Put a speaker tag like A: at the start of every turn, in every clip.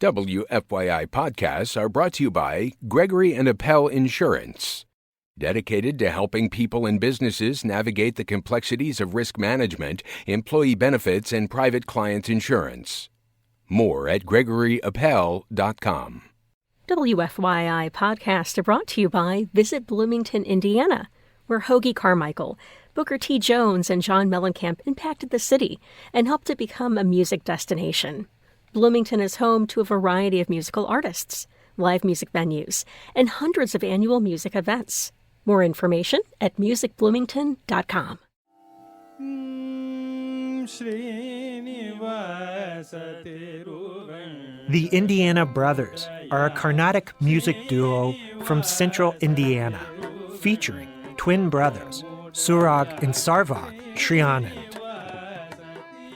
A: WFYI podcasts are brought to you by Gregory and Appel Insurance, dedicated to helping people and businesses navigate the complexities of risk management, employee benefits, and private client insurance. More at GregoryAppel.com.
B: WFYI podcasts are brought to you by Visit Bloomington, Indiana, where Hoagie Carmichael, Booker T. Jones, and John Mellencamp impacted the city and helped it become a music destination. Bloomington is home to a variety of musical artists, live music venues, and hundreds of annual music events. More information at musicbloomington.com.
C: The Indiana Brothers are a Carnatic music duo from central Indiana, featuring twin brothers, Suragh and Sarvagh, Shrianandh.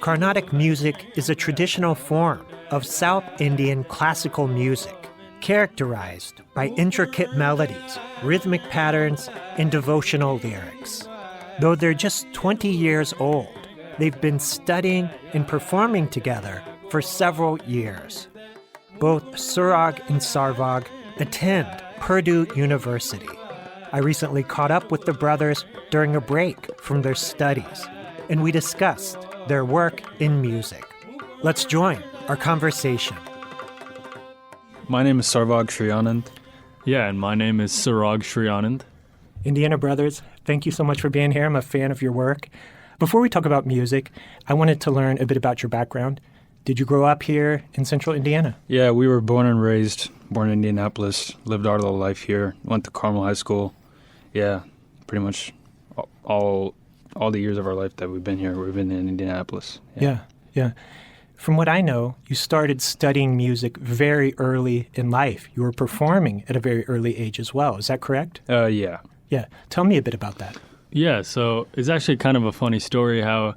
C: Carnatic music is a traditional form of South Indian classical music, characterized by intricate melodies, rhythmic patterns, and devotional lyrics. Though they're just 20 years old, they've been studying and performing together for several years. Both Suragh and Sarvagh attend Purdue University. I recently caught up with the brothers during a break from their studies, and we discussed their work in music. Let's join our conversation.
D: My name is Sarvagh Shrianandh.
E: Yeah, and my name is Sarvagh Shrianandh.
C: Indiana Brothers, thank you so much for being here. I'm a fan of your work. Before we talk about music, I wanted to learn a bit about your background. Did you grow up here in central Indiana?
D: Yeah, we were born and raised, born in Indianapolis, lived our little life here, went to Carmel High School. Yeah, pretty much all the years of our life that we've been here, we've been in Indianapolis.
C: Yeah. From what I know, you started studying music very early in life. You were performing at a very early age as well. Is that correct?
D: Yeah.
C: Yeah. Tell me a bit about that.
E: Yeah, so it's actually kind of a funny story how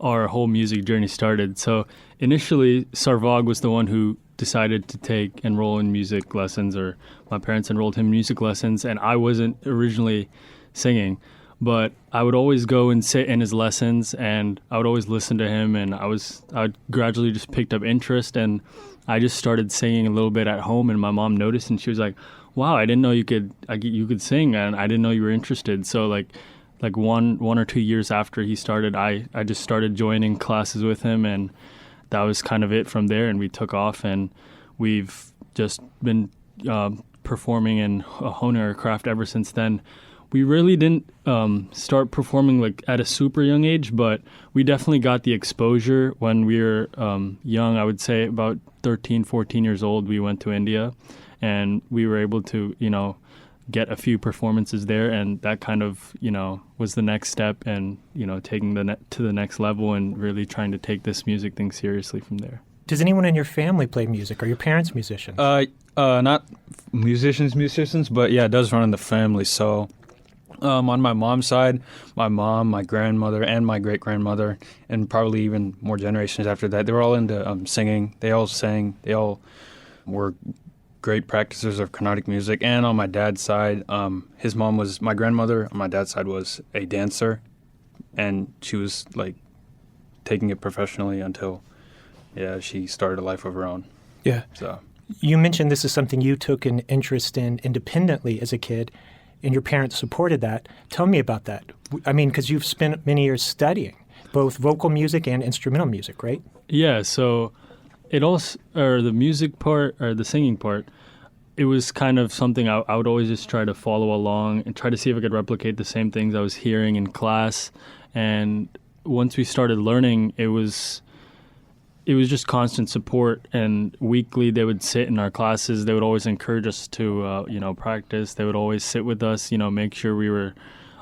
E: our whole music journey started. So initially, Sarvagh was the one who decided to enroll in music lessons, or my parents enrolled him in music lessons, and I wasn't originally singing. But I would always go and sit in his lessons, and I would always listen to him, and I gradually just picked up interest, and I just started singing a little bit at home, and my mom noticed, and she was like, "Wow, I didn't know you could sing, and I didn't know you were interested." So like one or 2 years after he started, I just started joining classes with him, and that was kind of it from there, and we took off, and we've just been performing and honing our craft ever since then. We really didn't start performing like at a super young age, but we definitely got the exposure when we were young. I would say about 13, 14 years old, we went to India, and we were able to, get a few performances there, and that kind of, was the next step, and, taking to the next level and really trying to take this music thing seriously from there.
C: Does anyone in your family play music? Are your parents musicians?
D: Not musicians, but yeah, it does run in the family, so... on my mom's side, my mom, my grandmother, and my great-grandmother, and probably even more generations after that, they were all into singing. They all sang. They all were great practicers of Carnatic music. And on my dad's side, my grandmother on my dad's side was a dancer, and she was like taking it professionally until, she started a life of her own.
C: Yeah.
D: So
C: you mentioned this is something you took an interest in independently as a kid, and your parents supported that. Tell me about that. I mean, because you've spent many years studying both vocal music and instrumental music, right?
E: Yeah, so the music part, or the singing part, it was kind of something I would always just try to follow along and try to see if I could replicate the same things I was hearing in class. And once we started learning, it was just constant support, and weekly they would sit in our classes. They would always encourage us to, practice. They would always sit with us, make sure we were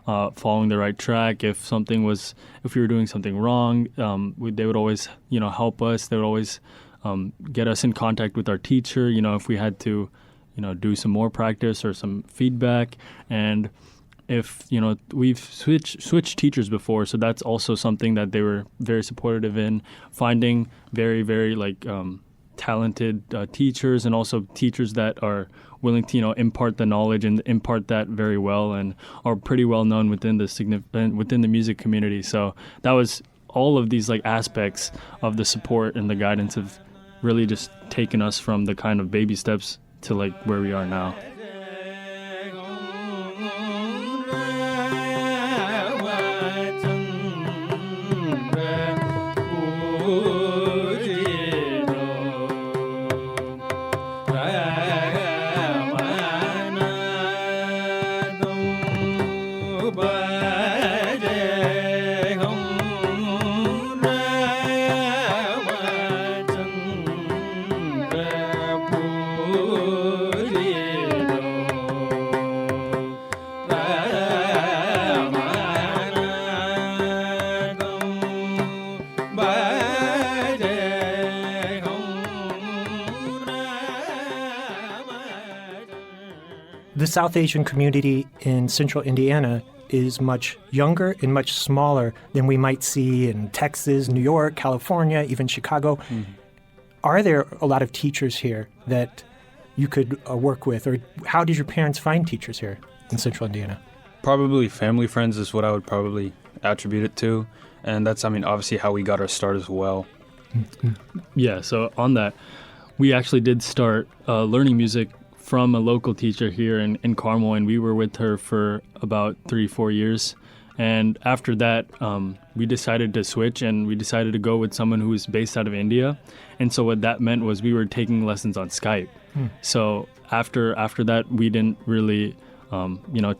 E: following the right track. If we were doing something wrong, they would always, help us. They would always get us in contact with our teacher, if we had to, do some more practice or some feedback. And if, we've switched teachers before, so that's also something that they were very supportive in, finding very, very, talented teachers, and also teachers that are willing to, impart the knowledge and impart that very well, and are pretty well known within the music community. So that was all of these, aspects of the support and the guidance of really just taken us from the kind of baby steps to like where we are now.
C: The South Asian community in central Indiana is much younger and much smaller than we might see in Texas, New York, California, even Chicago. Mm-hmm. Are there a lot of teachers here that you could work with, or how did your parents find teachers here in central Indiana?
D: Probably family friends is what I would probably attribute it to, and that's, obviously how we got our start as well.
E: Mm-hmm. Yeah, so on that, we actually did start learning music from a local teacher here in Carmel, and we were with her for about 3-4 years. And after that, we decided to switch, and we decided to go with someone who was based out of India. And so what that meant was we were taking lessons on Skype. So after that, we didn't really,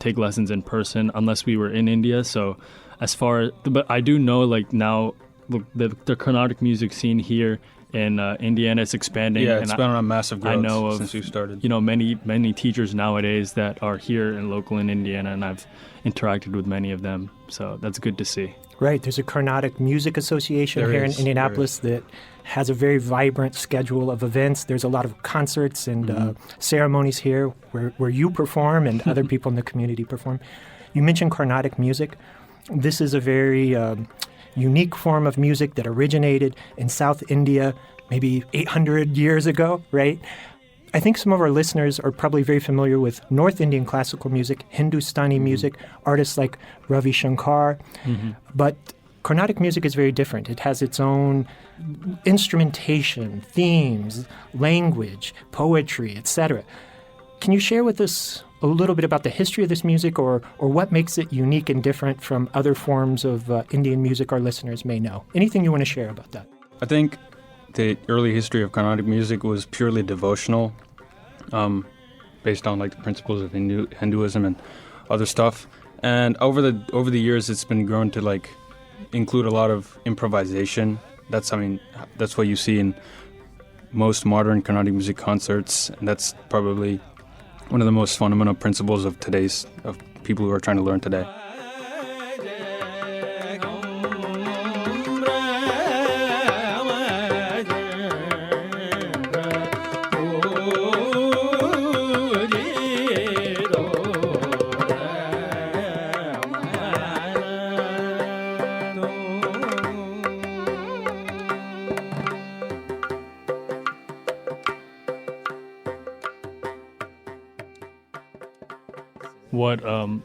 E: take lessons in person unless we were in India. So but I do know, like, now the Carnatic music scene here in Indiana is expanding.
D: Yeah, it's been on a massive growth
E: I know of,
D: since we started.
E: Many teachers nowadays that are here and local in Indiana, and I've interacted with many of them. So that's good to see.
C: Right. There's a Carnatic Music Association here in Indianapolis that has a very vibrant schedule of events. There's a lot of concerts and ceremonies here where you perform and other people in the community perform. You mentioned Carnatic music. This is a very unique form of music that originated in South India maybe 800 years ago, right? I think some of our listeners are probably very familiar with North Indian classical music, Hindustani music, artists like Ravi Shankar. But Carnatic music is very different. It has its own instrumentation, themes, language, poetry, etc. Can you share with us a little bit about the history of this music or what makes it unique and different from other forms of Indian music our listeners may know? Anything you want to share about that?
D: I think the early history of Carnatic music was purely devotional, based on like the principles of Hinduism and other stuff. And over the years, it's been grown to like include a lot of improvisation. That's what you see in most modern Carnatic music concerts, and that's probably one of the most fundamental principles of people who are trying to learn today.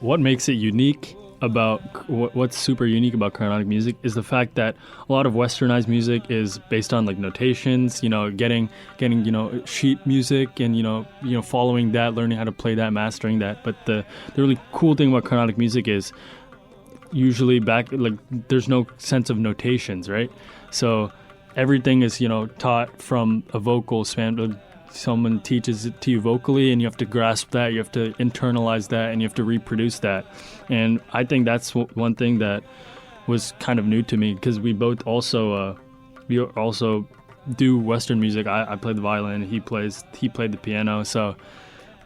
E: What makes it unique about what's super unique about Carnatic music is the fact that a lot of westernized music is based on like notations, getting sheet music and following that, learning how to play that, mastering that. But the really cool thing about Carnatic music is usually there's no sense of notations, right? So everything is taught from a vocal span. Someone teaches it to you vocally, and you have to grasp that, you have to internalize that, and you have to reproduce that. And I think that's one thing that was kind of new to me, because we both also do Western music. I play the violin, he played the piano, so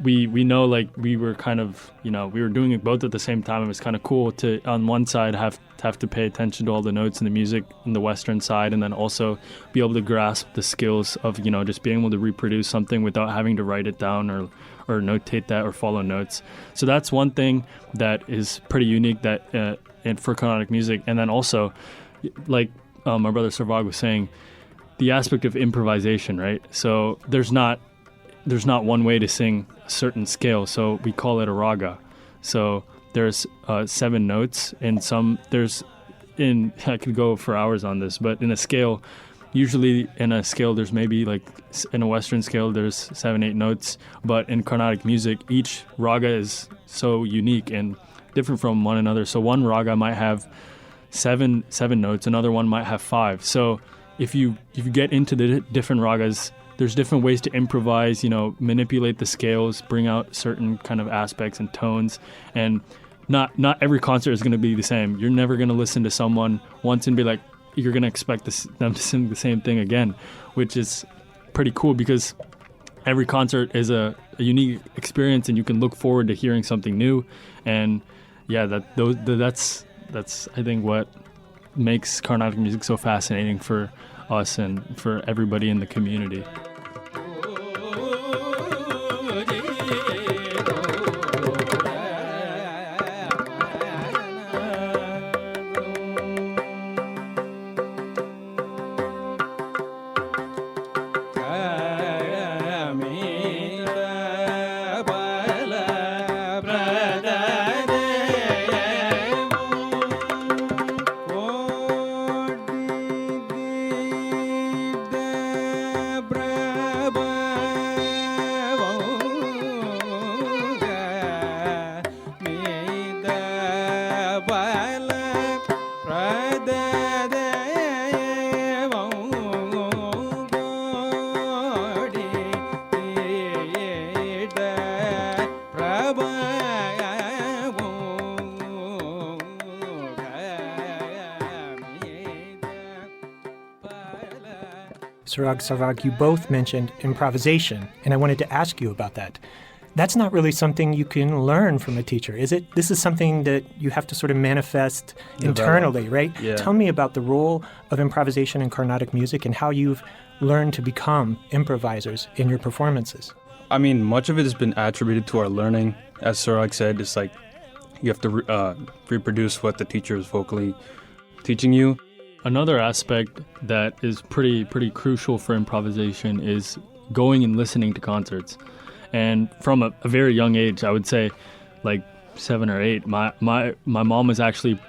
E: we know, like, we were kind of, we were doing it both at the same time. It was kind of cool to, on one side, have to pay attention to all the notes in the music in the Western side, and then also be able to grasp the skills of, just being able to reproduce something without having to write it down or notate that or follow notes. So that's one thing that is pretty unique for Carnatic music. And then also, like my brother Sarvagh was saying, the aspect of improvisation, right? So there's not one way to sing a certain scale, so we call it a raga. So there's 7 notes, and I could go for hours on this, but in a scale, usually in a scale there's maybe like in a Western scale there's 7-8 notes, but in Carnatic music each raga is so unique and different from one another. So one raga might have seven notes, another one might have 5. So if you get into the different ragas, there's different ways to improvise, manipulate the scales, bring out certain kind of aspects and tones. And not every concert is going to be the same. You're never going to listen to someone once and be like, you're going to expect them to sing the same thing again, which is pretty cool because every concert is a unique experience and you can look forward to hearing something new. And yeah, that's I think what makes Carnatic music so fascinating for us and for everybody in the community.
C: Suragh, Sarvagh, you both mentioned improvisation, and I wanted to ask you about that. That's not really something you can learn from a teacher, is it? This is something that you have to sort of manifest internally, right?
D: Yeah.
C: Tell me about the role of improvisation in Carnatic music and how you've learned to become improvisers in your performances.
D: I mean, much of it has been attributed to our learning. As Suragh said, it's like you have to reproduce what the teacher is vocally teaching you.
E: Another aspect that is pretty crucial for improvisation is going and listening to concerts. And from a very young age, I would say like 7 or 8, my mom was actually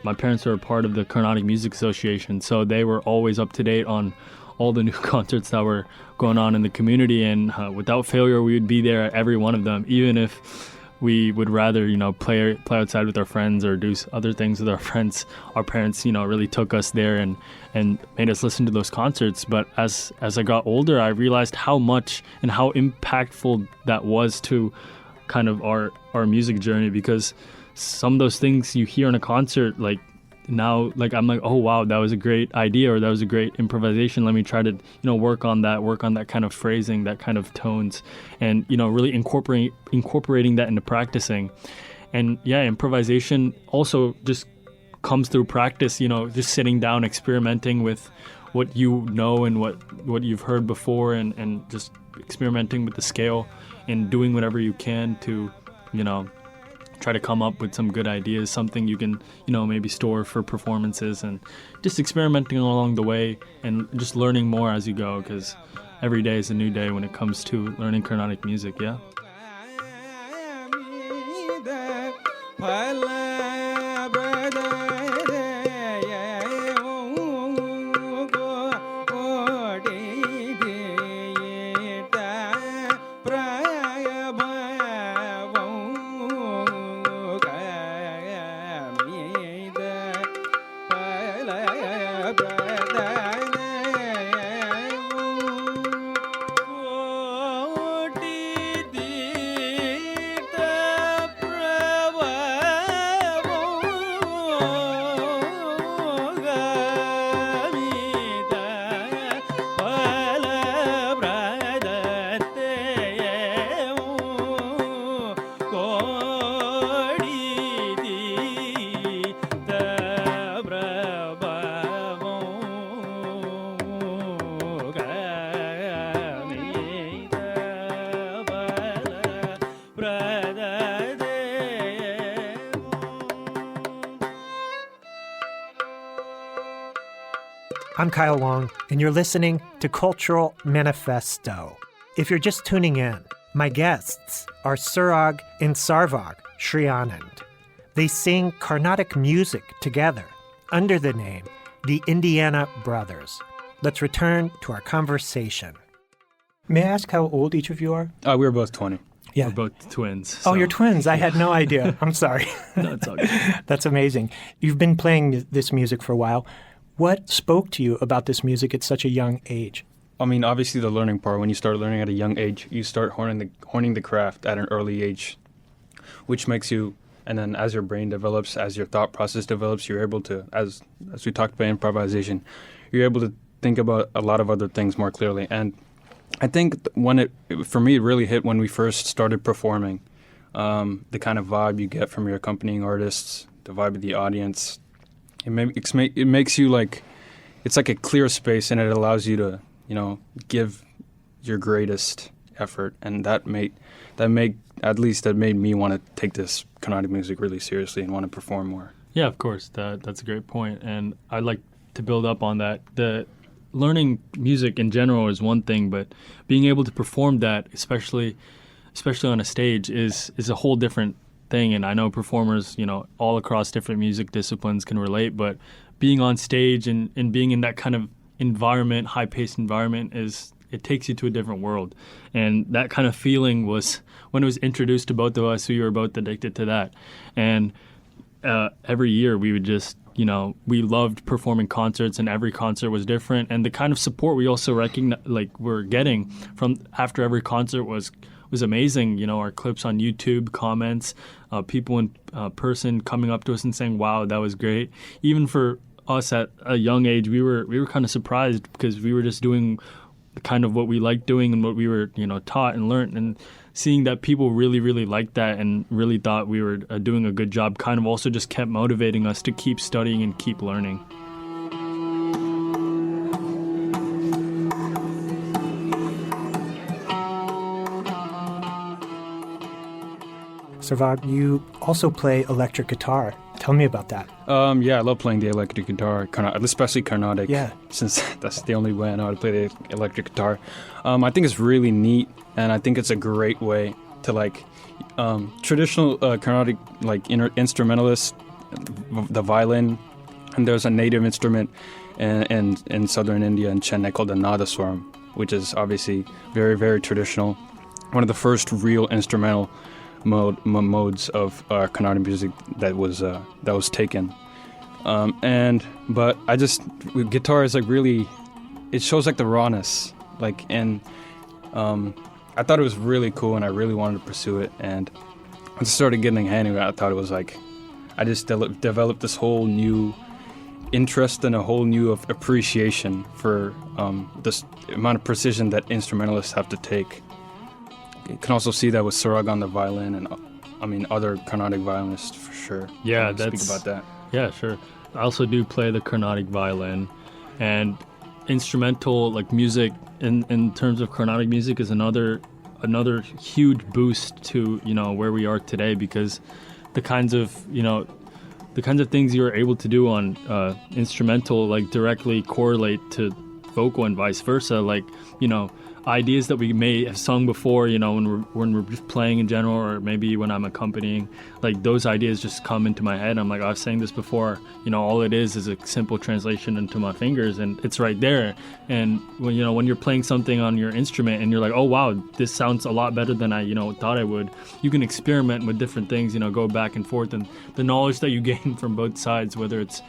E: my parents were a part of the Carnatic Music Association, so they were always up to date on all the new concerts that were going on in the community, and without failure we would be there at every one of them, even if we would rather, play outside with our friends or do other things with our friends. Our parents, really took us there and made us listen to those concerts. But as I got older, I realized how much and how impactful that was to kind of our music journey, because some of those things you hear in a concert, like now, like I'm like, oh wow, that was a great idea, or that was a great improvisation. Let me try to work on that kind of phrasing, that kind of tones, and really incorporating that into practicing. And yeah, improvisation also just comes through practice, just sitting down, experimenting with what you know and what you've heard before, and just experimenting with the scale and doing whatever you can to try to come up with some good ideas, something you can, maybe store for performances, and just experimenting along the way and just learning more as you go, because every day is a new day when it comes to learning Carnatic music, yeah?
C: I'm Kyle Wong, and you're listening to Cultural Manifesto. If you're just tuning in, my guests are Suragh and Sarvagh, Shrianandh. They sing Carnatic music together under the name the Indiana Brothers. let's return to our conversation. May I ask how old each of you are?
D: We were both 20.
C: Yeah.
E: We're both twins.
C: Oh, you're twins. I had no idea. I'm sorry.
E: No, it's all good.
C: That's amazing. You've been playing this music for a while. What spoke to you about this music at such a young age?
D: I mean, obviously the learning part. When you start learning at a young age, you start honing the craft at an early age, which makes you, and then as your brain develops, as your thought process develops, you're able to, as we talked about improvisation, you're able to think about a lot of other things more clearly. And I think for me, it really hit when we first started performing. The kind of vibe you get from your accompanying artists, the vibe of the audience, it makes you like, it's like a clear space, and it allows you to, give your greatest effort, and that made me want to take this Carnatic music really seriously and want to perform more.
E: Yeah, of course. That's a great point, and I'd like to build up on that. The learning music in general is one thing, but being able to perform that, especially on a stage, is a whole different thing. And I know performers, all across different music disciplines can relate, but being on stage and being in that kind of environment, high-paced environment, it takes you to a different world. And that kind of feeling was when it was introduced to both of us, we were both addicted to that. And every year we would just, we loved performing concerts, and every concert was different. And the kind of support we also we're getting from after every concert was amazing. Our clips on YouTube, comments, people in person coming up to us and saying, "Wow, that was great." Even for us at a young age, we were kind of surprised because we were just doing kind of what we liked doing and what we were, taught and learned, and seeing that people really, really liked that and really thought we were doing a good job kind of also just kept motivating us to keep studying and keep learning.
C: Sarvagh, you also play electric guitar. Tell me about that.
D: Yeah, I love playing the electric guitar, especially Carnatic.
C: Yeah. Since
D: that's the only way I know how to play the electric guitar. I think it's really neat, and I think it's a great way to traditional Carnatic instrumentalists, the violin, and there's a native instrument in southern India in Chennai called the nadaswaram, which is obviously very, very traditional. One of the first real instrumental modes of Carnatic music that was taken, but guitar is really, it shows the rawness, and I thought it was really cool, and I really wanted to pursue it, and I started getting the hang of it. I thought it was I just developed this whole new interest and a whole new appreciation for this amount of precision that instrumentalists have to take. You can also see that with Sarvagh on the violin, and other Carnatic violinists for sure.
E: Yeah,
D: speak about that.
E: Yeah, sure. I also do play the Carnatic violin, and instrumental music in terms of Carnatic music is another huge boost to where we are today, because the kinds of things you're able to do on instrumental directly correlate to vocal and vice versa. Ideas that we may have sung before, when we're just playing in general, or maybe when I'm accompanying, those ideas just come into my head. I'm I was saying this before, all it is a simple translation into my fingers, and it's right there. And when you're playing something on your instrument and you're like, oh wow, this sounds a lot better than I thought I would, you can experiment with different things, go back and forth, and the knowledge that you gain from both sides, whether it's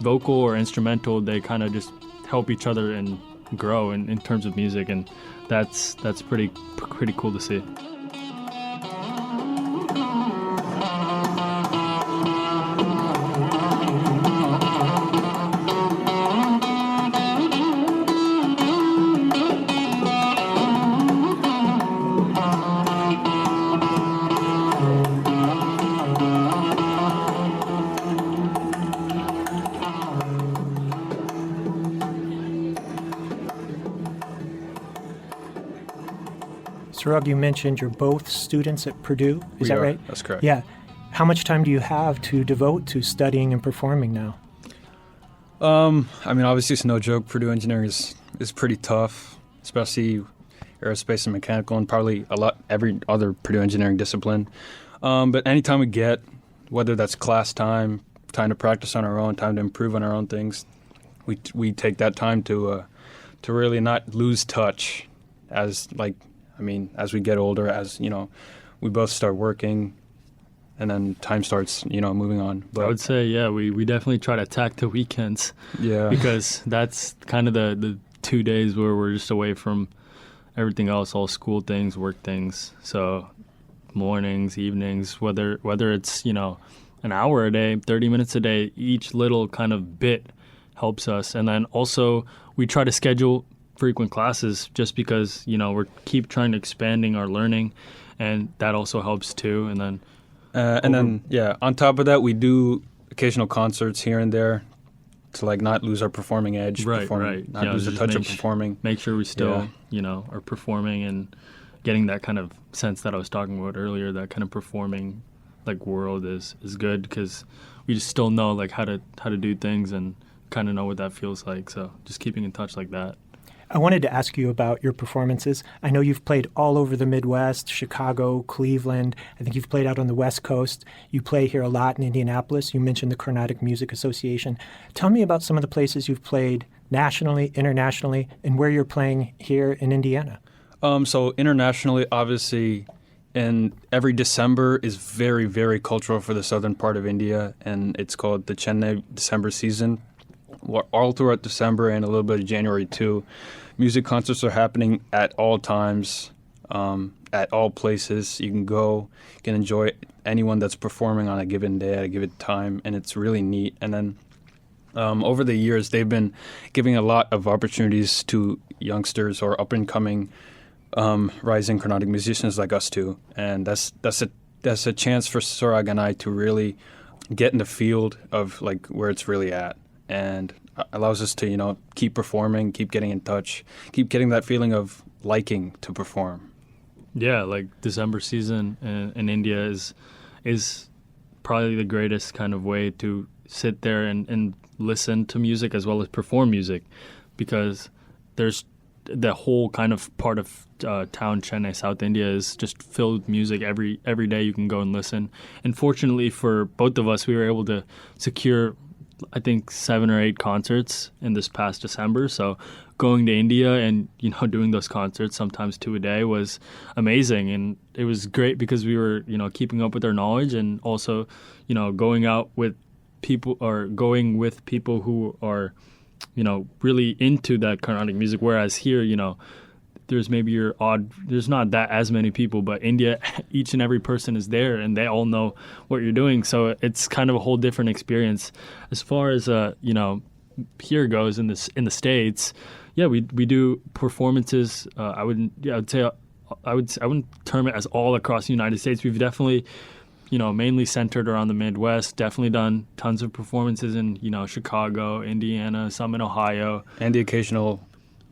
E: vocal or instrumental, they kind of just help each other and grow in terms of music, and that's pretty cool to see.
C: Sarvagh, you mentioned you're both students at Purdue. Is that right?
D: That's correct.
C: Yeah. How much time do you have to devote to studying and performing now?
D: Obviously it's no joke. Purdue engineering is pretty tough, especially aerospace and mechanical, and probably every other Purdue engineering discipline. But anytime we get, whether that's class time to practice on our own, time to improve on our own things, we take that time to really not lose touch as we get older, as we both start working, and then time starts moving on. But
E: I would say we definitely try to attack the weekends.
D: Yeah,
E: because that's kind of the 2 days where we're just away from everything else, all school things, work things. So mornings, evenings, whether it's an hour a day, 30 minutes a day, each little kind of bit helps us. And then also we try to schedule frequent classes just because we're keep trying to expanding our learning, and that also helps too. And then on top of that, we do occasional concerts here and there to not lose our performing edge, right,
D: not lose the touch of performing.
E: Make sure we still are performing and getting that kind of sense that I was talking about earlier. That kind of performing world is good, because we just still know how to do things and kind of know what that feels like. So just keeping in touch like that.
C: I wanted to ask you about your performances. I know you've played all over the Midwest, Chicago, Cleveland. I think you've played out on the West Coast. You play here a lot in Indianapolis. You mentioned the Carnatic Music Association. Tell me about some of the places you've played nationally, internationally, and where you're playing here in Indiana.
D: So internationally, obviously, and every December is very, very cultural for the southern part of India, and it's called the Chennai December season. All throughout December and a little bit of January too. Music concerts are happening at all times, at all places. You can go, you can enjoy anyone that's performing on a given day at a given time, and it's really neat. And then over the years, they've been giving a lot of opportunities to youngsters or up-and-coming rising Carnatic musicians like us too. And that's a chance for Sarvagh and I to really get in the field of where it's really at, and allows us to keep performing, keep getting in touch, keep getting that feeling of liking to perform.
E: Yeah, December season in India is probably the greatest kind of way to sit there and listen to music as well as perform music, because there's the whole kind of part of town, Chennai, South India, is just filled with music. Every day you can go and listen. And fortunately for both of us, we were able to secure, I think, 7 or 8 concerts in this past December. So going to India and doing those concerts, sometimes 2 a day, was amazing. And it was great because we were keeping up with our knowledge, and also going out with people, or going with people who are really into that Carnatic music. Whereas here, there's maybe there's not that as many people, but India, each and every person is there and they all know what you're doing. So it's kind of a whole different experience. As far as, here goes in the States, we do performances. I wouldn't term it as all across the United States. We've definitely, mainly centered around the Midwest, definitely done tons of performances in, Chicago, Indiana, some in Ohio.
D: And the occasional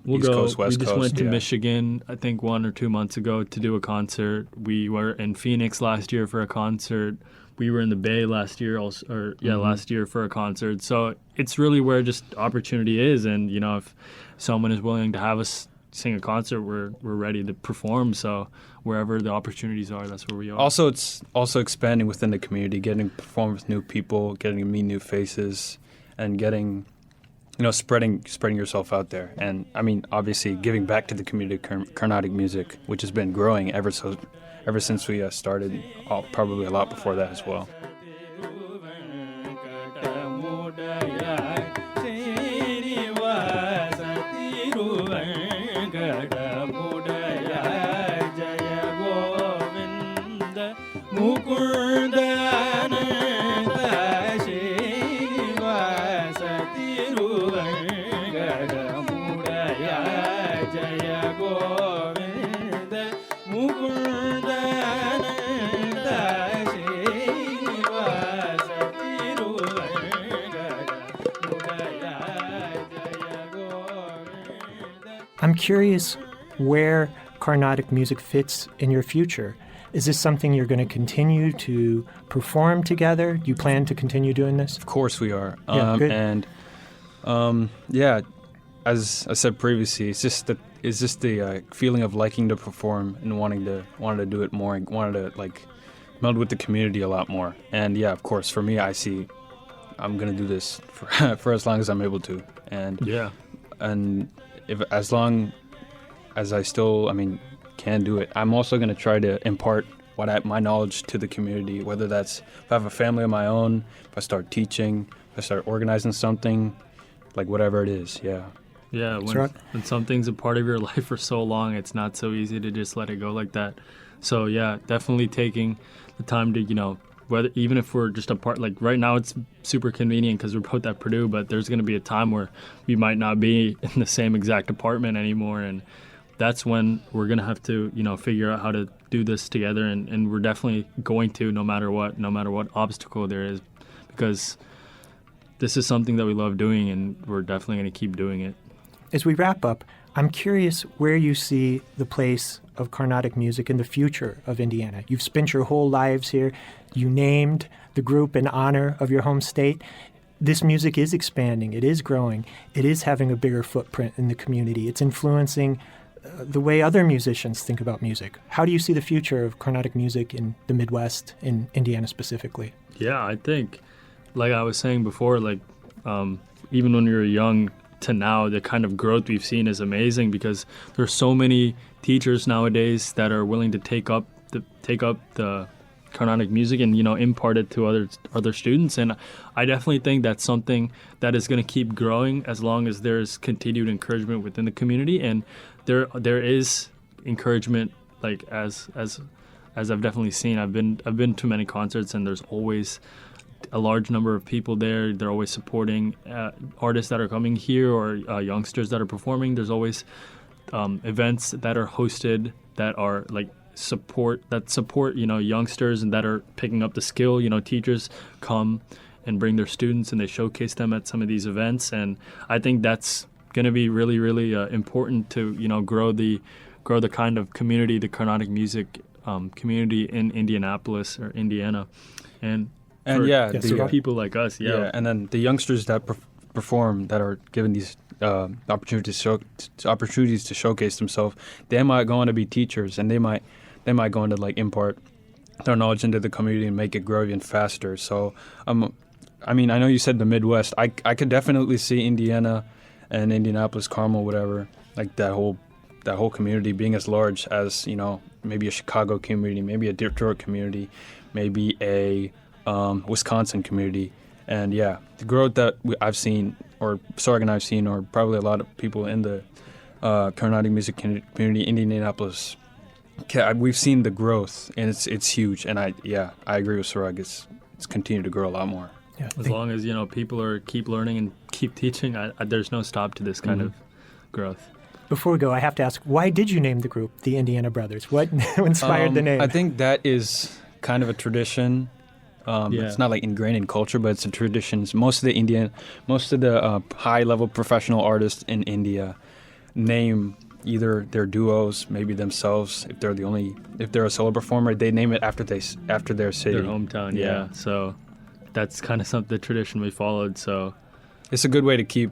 D: East Coast, West Coast.
E: We just went to Michigan, I think 1 or 2 months ago, to do a concert. We were in Phoenix last year for a concert. We were in the Bay last year, last year for a concert. So it's really where just opportunity is. And, if someone is willing to have us sing a concert, we're ready to perform. So wherever the opportunities are, that's where we are.
D: Also, it's also expanding within the community, getting to perform with new people, getting to meet new faces, and getting, spreading yourself out there. And obviously giving back to the community of Carnatic music, which has been growing ever since we started, probably a lot before that as well.
C: I'm curious where Carnatic music fits in your future. Is this something you're going to continue to perform together? Do you plan to continue doing this?
D: Of course we are.
C: Good.
D: And as I said previously, it's just the feeling of liking to perform and wanting to do it more, and wanted to meld with the community a lot more. And of course, for me, I see I'm going to do this for as long as I'm able to. And
E: Yeah.
D: and if as long as I still, can do it, I'm also going to try to impart my knowledge to the community, whether that's if I have a family of my own, if I start teaching, if I start organizing something, like whatever it is. Yeah.
E: Yeah, when something's a part of your life for so long, it's not so easy to just let it go like that. So yeah, definitely taking the time to, whether even if we're just apart, like right now it's super convenient because we're both at Purdue, but there's going to be a time where we might not be in the same exact apartment anymore, and that's when we're going to have to, figure out how to do this together, and we're definitely going to, no matter what obstacle there is, because this is something that we love doing, and we're definitely going to keep doing it.
C: As we wrap up, I'm curious where you see the place of Carnatic music in the future of Indiana. You've spent your whole lives here. You named the group in honor of your home state. This music is expanding. It is growing. It is having a bigger footprint in the community. It's influencing the way other musicians think about music. How do you see the future of Carnatic music in the Midwest, in Indiana specifically?
E: Yeah, I think, like I was saying before, even when we were young to now, the kind of growth we've seen is amazing because there's so many teachers nowadays that are willing to take up the Carnatic music and impart it to other students, and I definitely think that's something that is going to keep growing as long as there's continued encouragement within the community, and there is encouragement, like as I've definitely seen. I've been to many concerts, and there's always a large number of people there. They're always supporting artists that are coming here or youngsters that are performing. There's always events that are hosted that are support youngsters and that are picking up the skill. Teachers come and bring their students and they showcase them at some of these events, and I think that's going to be really, really important to grow the kind of community, the Carnatic music community in Indianapolis or Indiana, and people like us.
D: And then the youngsters that perform, that are given these opportunities to showcase themselves, they might go on to be teachers, and they might go on to impart their knowledge into the community and make it grow even faster. So I know you said the Midwest. I could definitely see Indiana and Indianapolis, Carmel, whatever, that whole community being as large as maybe a Chicago community, maybe a Detroit community, maybe a Wisconsin community. And yeah, the growth that I've seen, or Sarvagh and I've seen, or probably a lot of people in the Carnatic music community in Indianapolis, we've seen the growth, and it's huge. And I agree with Sarvagh. It's continued to grow a lot more.
E: Yeah, as long as people keep learning and keep teaching, there's no stop to this kind of growth.
C: Before we go, I have to ask, why did you name the group the Indiana Brothers? What inspired the name?
D: I think that is kind of a tradition. It's not ingrained in culture, but it's a tradition. Most of the high-level professional artists in India name either their duos, maybe themselves. If they're a solo performer, they name it after their city,
E: their hometown. Yeah. So that's kind of the tradition we followed. So
D: it's a good way to keep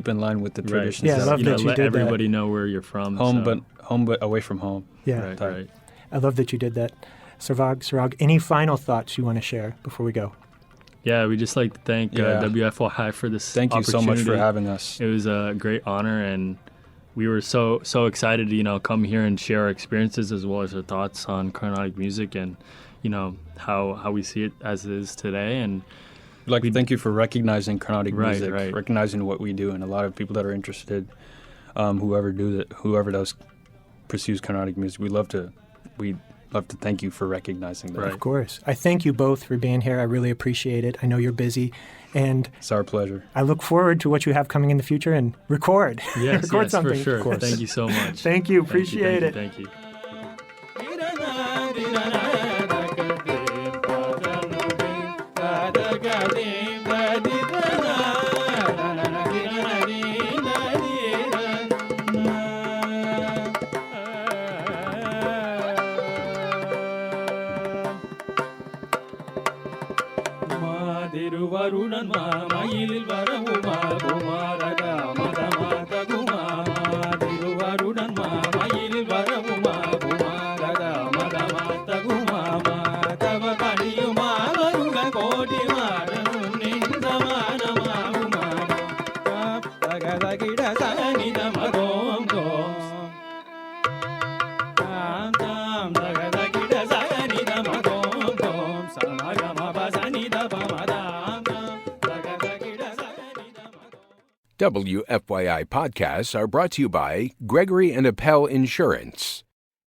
D: in line with the traditions.
C: Yeah, I love that you
E: let
C: did
E: everybody
C: that.
E: know where you're from.
D: Home but away from home.
C: Yeah,
E: right.
C: I love that you did that. Sarvagh, any final thoughts you want to share before we go?
E: Yeah, we just like to thank WFYI for this
D: Thank you so much for having us.
E: It was a great honor, and we were so excited to come here and share our experiences as well as our thoughts on Carnatic music and how we see it as it is today. And
D: thank you for recognizing Carnatic music,
E: right.
D: recognizing what we do, and a lot of people that are interested, whoever does pursues Carnatic music. We'd love to thank you for recognizing that.
C: Right. Of course. I thank you both for being here. I really appreciate it. I know you're busy, and
D: it's our pleasure.
C: I look forward to what you have coming in the future, and record.
E: Yes,
C: record something.
E: For sure.
C: Of course.
E: Thank you so much.
C: Thank you. Appreciate it.
E: Thank you.
F: வருடன் மயிலில் வரவுமா குமாரகா மதமாத குமா திருவருடன் மயிலில் வரவுமா குமாரகா மதமாத குமா தவ கடியுமா வருட கோடி மாடனும் நின்றமானமாகுமா
A: WFYI podcasts are brought to you by Gregory and Appel Insurance,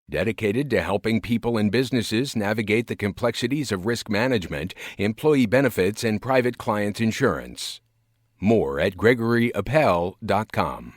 A: dedicated to helping people and businesses navigate the complexities of risk management, employee benefits, and private client insurance. More at gregoryappel.com.